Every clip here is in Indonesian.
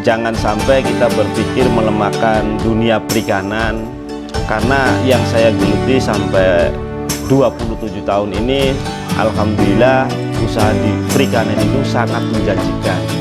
jangan sampai kita berpikir melemahkan dunia perikanan, karena yang saya geluti sampai 27 tahun ini, alhamdulillah usaha di perikanan itu sangat menjanjikan.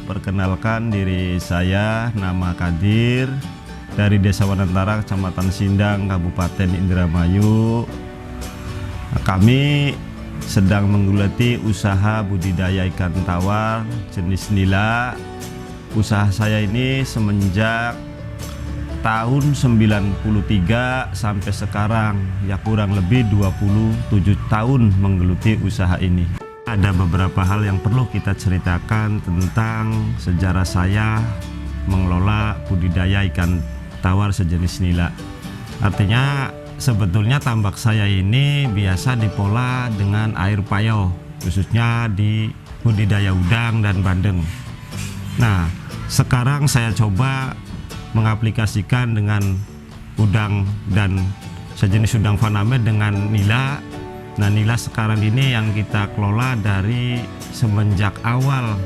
Perkenalkan diri saya, nama Kadir, dari Desa Wanantara, Kecamatan Sindang, Kabupaten Indramayu. Kami sedang menggeluti usaha budidaya ikan tawar jenis nila. Usaha saya ini semenjak tahun 93 sampai sekarang, ya kurang lebih 27 tahun menggeluti usaha ini. Ada beberapa hal yang perlu kita ceritakan tentang sejarah saya mengelola budidaya ikan tawar sejenis nila. Artinya sebetulnya tambak saya ini biasa dipola dengan air payo, khususnya di budidaya udang dan bandeng. Nah, sekarang saya coba mengaplikasikan dengan udang dan sejenis udang faname dengan nila. Nah, nila sekarang ini yang kita kelola dari semenjak awal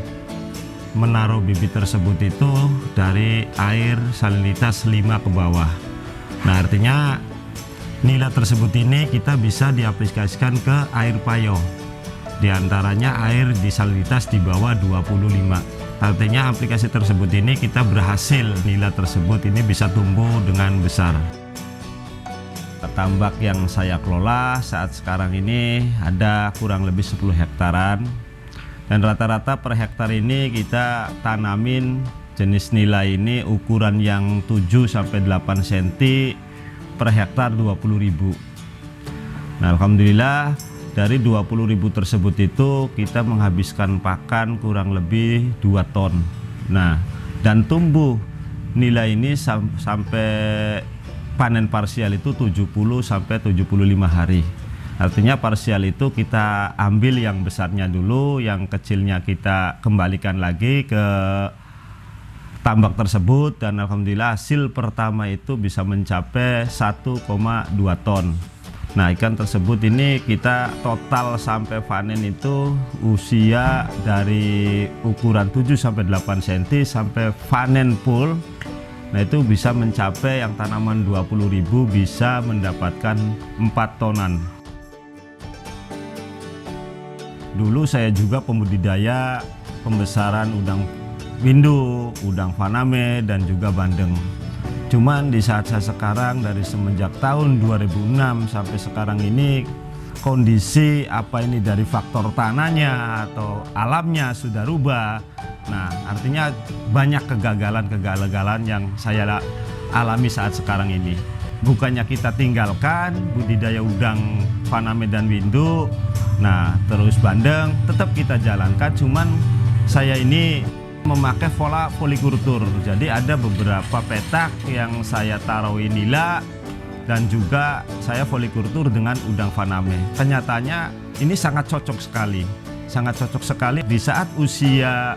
menaruh bibit tersebut itu dari air salinitas 5 ke bawah. Nah, artinya nila tersebut ini kita bisa diaplikasikan ke air payo. Di antaranya air di salinitas di bawah 25. Artinya aplikasi tersebut ini kita berhasil nila tersebut ini bisa tumbuh dengan besar. Tambak yang saya kelola saat sekarang ini ada kurang lebih 10 hektaran, dan rata-rata per hektar ini kita tanamin jenis nila ini ukuran yang 7-8 cm per hektar 20.000. Nah, alhamdulillah dari 20.000 tersebut itu kita menghabiskan pakan kurang lebih 2 ton. Nah, dan tumbuh nila ini sampai panen parsial itu 70-75 hari. Artinya parsial itu kita ambil yang besarnya dulu, yang kecilnya kita kembalikan lagi ke tambak tersebut, dan alhamdulillah hasil pertama itu bisa mencapai 1,2 ton. Nah, ikan tersebut ini kita total sampai panen itu usia dari ukuran 7-8 cm sampai panen full. Nah, itu bisa mencapai yang tanaman 20.000 bisa mendapatkan 4 tonan. Dulu saya juga pembudidaya pembesaran udang windu, udang faname, dan juga bandeng. Cuman di saat saya sekarang, dari semenjak tahun 2006 sampai sekarang ini, kondisi apa ini dari faktor tanahnya atau alamnya sudah rubah. Nah, artinya banyak kegagalan yang saya alami saat sekarang ini. Bukannya kita tinggalkan budidaya udang faname dan windu, nah terus bandeng tetap kita jalankan, cuman saya ini memakai pola polikultur. Jadi ada beberapa petak yang saya taruhi nila, dan juga saya polikultur dengan udang faname. Kenyataannya ini sangat cocok sekali di saat usia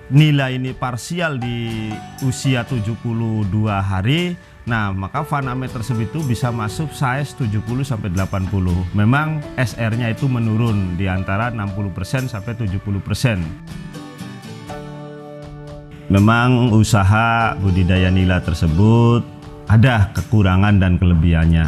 nila ini parsial di usia 72 hari. Nah, maka faname tersebut itu bisa masuk size 70-80. Memang SR-nya itu menurun di antara 60% sampai 70%. Memang usaha budidaya nila tersebut ada kekurangan dan kelebihannya.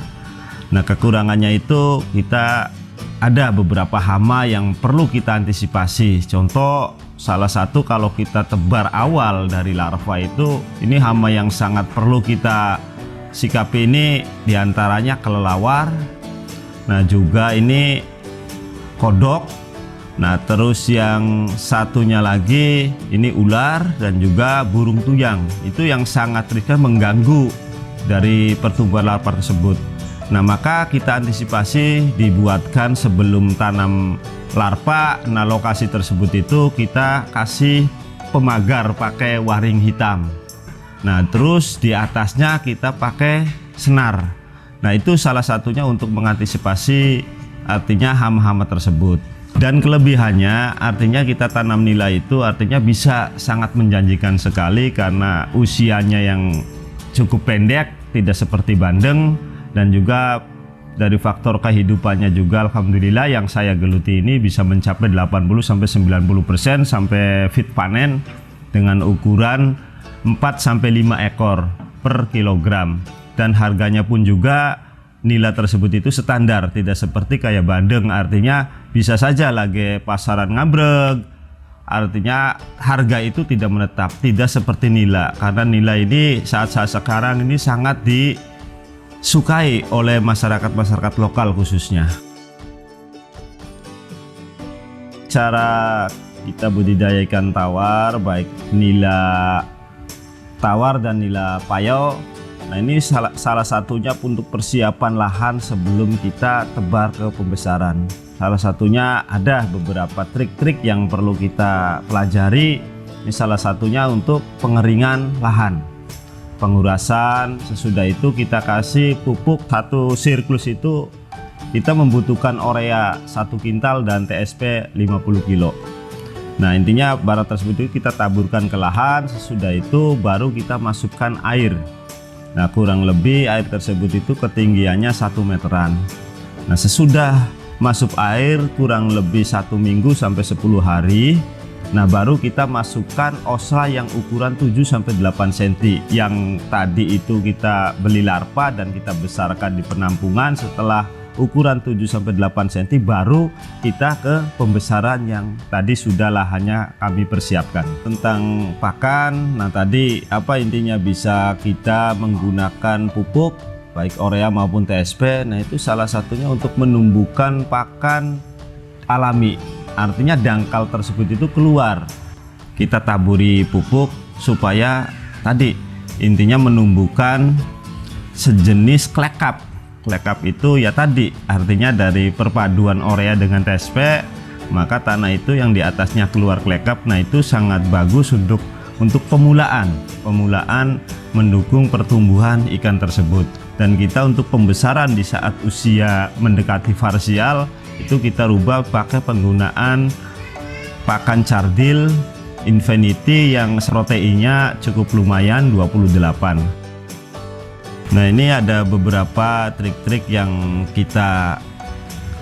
Nah, kekurangannya itu kita ada beberapa hama yang perlu kita antisipasi. Contoh, salah satu kalau kita tebar awal dari larva itu, ini hama yang sangat perlu kita sikapi ini diantaranya kelelawar. Nah, juga ini kodok. Nah, terus yang satunya lagi ini ular dan juga burung tuyang. Itu yang sangat riskan mengganggu dari pertumbuhan larva tersebut. Nah, maka kita antisipasi dibuatkan sebelum tanam larva. Nah, lokasi tersebut itu kita kasih pemagar pakai waring hitam. Nah, terus di atasnya kita pakai senar. Nah, itu salah satunya untuk mengantisipasi artinya hama-hama tersebut. Dan kelebihannya artinya kita tanam nila itu artinya bisa sangat menjanjikan sekali karena usianya yang cukup pendek, tidak seperti bandeng, dan juga dari faktor kehidupannya juga alhamdulillah yang saya geluti ini bisa mencapai 80-90% sampai fit panen dengan ukuran 4-5 ekor per kilogram, dan harganya pun juga nila tersebut itu standar, tidak seperti kayak bandeng, artinya bisa saja lagi pasaran ngabreg, artinya harga itu tidak menetap, tidak seperti nila, karena nila ini saat-saat sekarang ini sangat disukai oleh masyarakat lokal khususnya. Cara kita budidaya ikan tawar, baik nila tawar dan nila payau. Nah, ini salah satunya untuk persiapan lahan sebelum kita tebar ke pembesaran. Salah satunya ada beberapa trik-trik yang perlu kita pelajari. Ini salah satunya untuk pengeringan lahan, pengurasan. Sesudah itu kita kasih pupuk, satu siklus itu kita membutuhkan urea 1 kintal dan TSP 50 kilo. Nah, intinya barang tersebut kita taburkan ke lahan. Sesudah itu baru kita masukkan air. Nah, kurang lebih air tersebut itu ketinggiannya 1 meteran. Nah, sesudah masuk air kurang lebih 1 minggu sampai 10 hari, nah baru kita masukkan osra yang ukuran 7-8 cm yang tadi itu kita beli larva dan kita besarkan di penampungan. Setelah ukuran 7-8 cm baru kita ke pembesaran yang tadi sudah lahannya kami persiapkan. Tentang pakan, nah tadi apa intinya bisa kita menggunakan pupuk baik urea maupun TSP. Nah, itu salah satunya untuk menumbuhkan pakan alami, artinya dangkal tersebut itu keluar. Kita taburi pupuk supaya tadi intinya menumbuhkan sejenis klekap. Klekap itu ya tadi artinya dari perpaduan urea dengan TSP, maka tanah itu yang di atasnya keluar klekap. Nah, itu sangat bagus untuk pemulaan mendukung pertumbuhan ikan tersebut. Dan kita untuk pembesaran di saat usia mendekati farsial itu kita rubah pakai penggunaan pakan cardil Infinity yang proteinnya cukup lumayan 28. Nah, ini ada beberapa trik-trik yang kita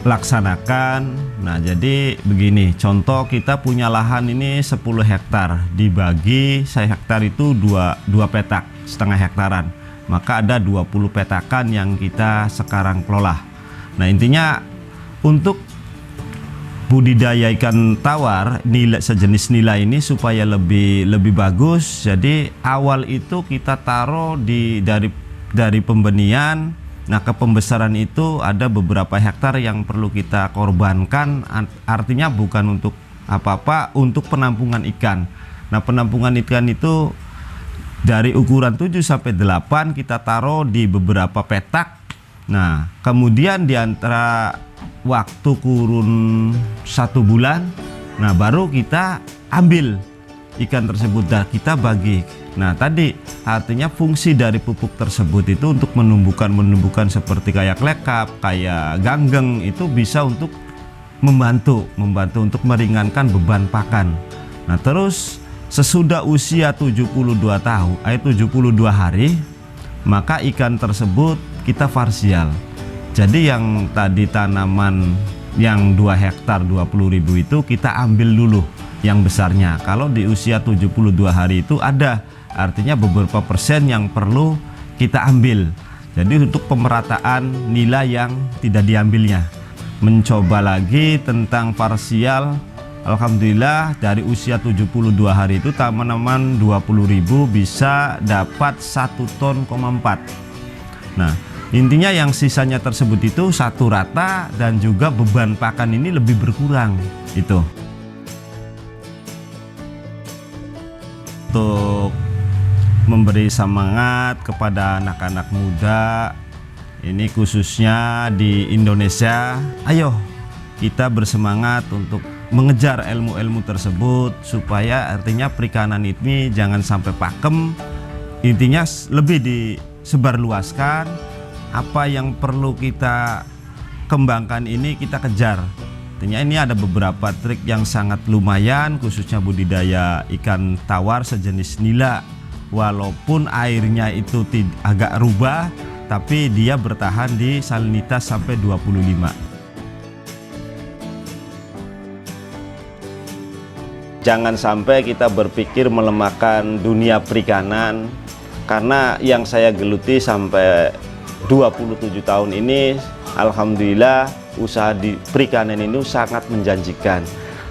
laksanakan. Nah, jadi begini, contoh kita punya lahan ini 10 hektar, dibagi hektar itu 2 petak setengah hektaran, maka ada 20 petakan yang kita sekarang kelola. Nah, intinya untuk budidaya ikan tawar nilai sejenis nila ini supaya lebih bagus, jadi awal itu kita taruh dari pembenihan. Nah, ke pembesaran itu ada beberapa hektar yang perlu kita korbankan, artinya bukan untuk apa-apa, untuk penampungan ikan. Nah, penampungan ikan itu dari ukuran 7-8 kita taruh di beberapa petak. Nah, kemudian di antara waktu kurun 1 bulan, nah baru kita ambil ikan tersebut dan kita bagi. Nah, tadi artinya fungsi dari pupuk tersebut itu untuk menumbuhkan seperti kayak klekap, kayak ganggeng, itu bisa untuk membantu untuk meringankan beban pakan. Nah, terus sesudah usia 72 hari, maka ikan tersebut kita farsial. Jadi yang tadi tanaman yang 2 hektar 20.000 itu kita ambil dulu yang besarnya. Kalau di usia 72 hari itu ada artinya beberapa persen yang perlu kita ambil. Jadi untuk pemerataan nilai yang tidak diambilnya. Mencoba lagi tentang parsial, alhamdulillah dari usia 72 hari itu tanaman 20.000 bisa dapat 1,4 ton. Nah, intinya yang sisanya tersebut itu satu rata dan juga beban pakan ini lebih berkurang itu. Untuk memberi semangat kepada anak-anak muda ini khususnya di Indonesia, ayo kita bersemangat untuk mengejar ilmu-ilmu tersebut supaya artinya perikanan ini jangan sampai pakem, intinya lebih disebarluaskan. Apa yang perlu kita kembangkan ini kita kejar. Artinya ini ada beberapa trik yang sangat lumayan, khususnya budidaya ikan tawar sejenis nila. Walaupun airnya itu agak rubah, tapi dia bertahan di salinitas sampai 25. Jangan sampai kita berpikir melemahkan dunia perikanan, karena yang saya geluti sampai 27 tahun ini, alhamdulillah usaha di perikanan ini sangat menjanjikan.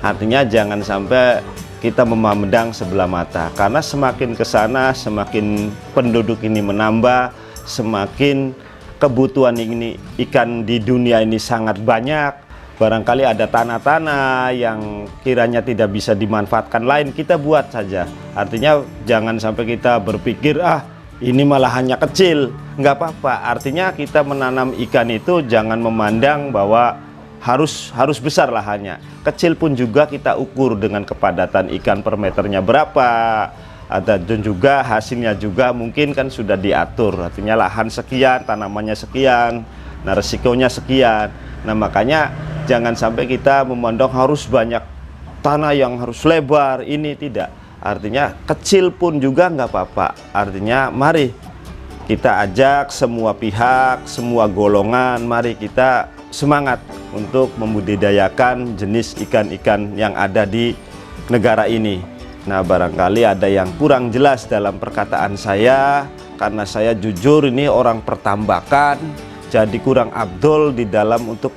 Artinya jangan sampai kita memandang sebelah mata, karena semakin ke sana semakin penduduk ini menambah, semakin kebutuhan ini ikan di dunia ini sangat banyak. Barangkali ada tanah-tanah yang kiranya tidak bisa dimanfaatkan lain, kita buat saja. Artinya jangan sampai kita berpikir, ini malah hanya kecil, nggak apa-apa. Artinya kita menanam ikan itu jangan memandang bahwa harus besar lahannya. Kecil pun juga kita ukur dengan kepadatan ikan per meternya berapa. Dan juga hasilnya juga mungkin kan sudah diatur. Artinya lahan sekian, tanamannya sekian, nah resikonya sekian. Nah makanya jangan sampai kita memandang harus banyak tanah yang harus lebar, ini tidak. Artinya kecil pun juga nggak apa-apa. Artinya mari kita ajak semua pihak, semua golongan, mari kita semangat untuk membudidayakan jenis ikan-ikan yang ada di negara ini. Nah barangkali ada yang kurang jelas dalam perkataan saya, karena saya jujur ini orang pertambakan, jadi kurang abdol di dalam untuk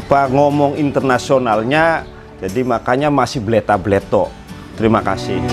ngomong internasionalnya, jadi makanya masih bleta-bleto. Terima kasih.